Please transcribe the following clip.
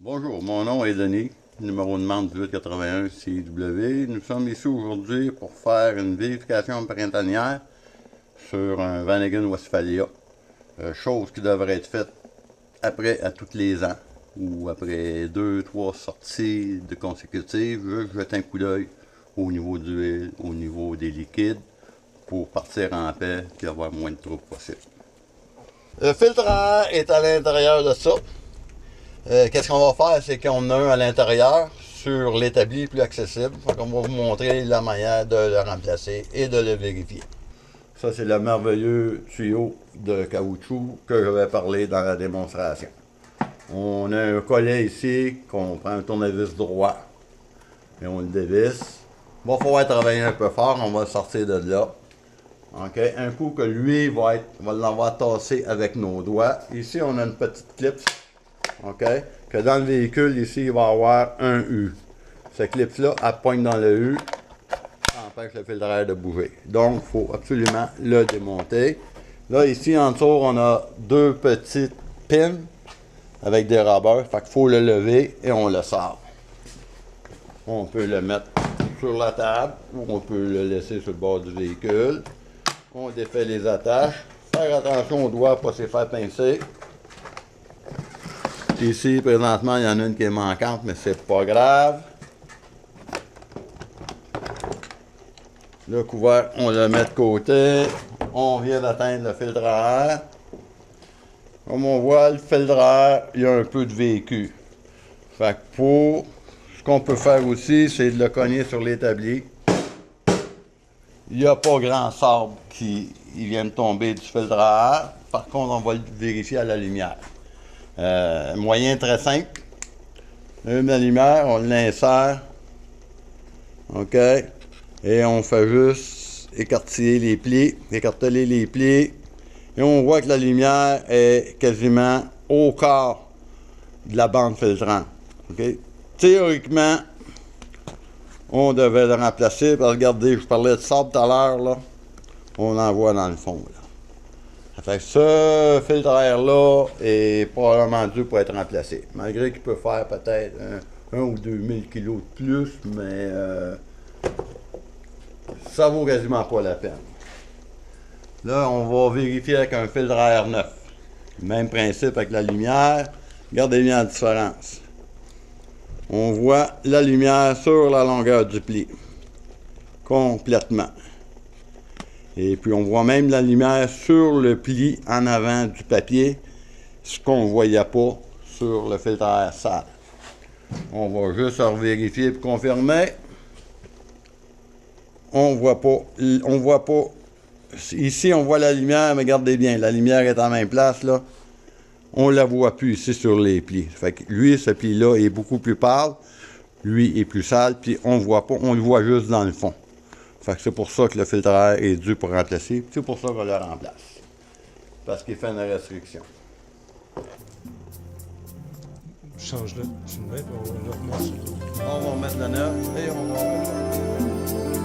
Bonjour, mon nom est Denis, numéro de demande 1881 CW. Nous sommes ici aujourd'hui pour faire une vérification printanière sur un Vanagon Westphalia. Chose qui devrait être faite après à tous les ans ou après 2-3 sorties de consécutives. Je jette un coup d'œil au niveau de l'huile, au niveau des liquides pour partir en paix et avoir moins de troubles possible. Le filtre à air est à l'intérieur de ça. Qu'est-ce qu'on va faire, c'est qu'on a un à l'intérieur sur l'établi plus accessible. Donc on va vous montrer la manière de le remplacer et de le vérifier. Ça, c'est le merveilleux tuyau de caoutchouc que je vais parler dans la démonstration. On a un collet ici qu'on prend un tournevis droit et on le dévisse. Il va falloir travailler un peu fort, on va le sortir de là. Okay. Un coup que lui va l'avoir tassé avec nos doigts. Ici, on a une petite clip. Okay. Que dans le véhicule, ici, il va y avoir un U. Cette clip-là, elle pointe dans le U, ça empêche le filtre à air de bouger. Donc, il faut absolument le démonter. Là, ici, en dessous, on a deux petites pins avec des rabeurs. Fait qu'il faut le lever et on le sort. On peut le mettre sur la table ou on peut le laisser sur le bord du véhicule. On défait les attaches. Faire attention aux doigts, pas se faire pincer. Ici, présentement, il y en a une qui est manquante, mais c'est pas grave. Le couvert, on le met de côté. On vient d'atteindre le filtre à air. Comme on voit, le filtre à air, il y a un peu de vécu. Fait que pour... Ce qu'on peut faire aussi, c'est de le cogner sur l'établi. Il n'y a pas grand sable qui vient de tomber du filtre à air. Par contre, on va le vérifier à la lumière. Moyen très simple. La lumière, on l'insère. OK? Et on fait juste écarteler les plis. Et on voit que la lumière est quasiment au quart de la bande filtrante. OK? Théoriquement, on devait le remplacer. Parce que regardez, je parlais de sable tout à l'heure, là. On en voit dans le fond, là. Fait que ce filtre à air-là est probablement dû pour être remplacé. Malgré qu'il peut faire peut-être 1 ou 2000 kg de plus, mais ça vaut quasiment pas la peine. Là, on va vérifier avec un filtre à air neuf. Même principe avec la lumière. Regardez bien la différence. On voit la lumière sur la longueur du pli. Complètement. Et puis on voit même la lumière sur le pli en avant du papier, ce qu'on ne voyait pas sur le filtre à air sale. On va juste vérifier pour confirmer. On voit pas. Ici, on voit la lumière, mais regardez bien, la lumière est en même place, là. On ne la voit plus ici sur les plis. Fait que lui, ce pli-là est beaucoup plus pâle. Lui est plus sale, puis on ne voit pas, on le voit juste dans le fond. Fait que c'est pour ça que le filtre à air est dû pour remplacer. C'est pour ça qu'on le remplace. Parce qu'il fait une restriction. Change-le, tu le mets, puis on le remet sur l'autre. On va remettre le neuf et on va remettre le neuf.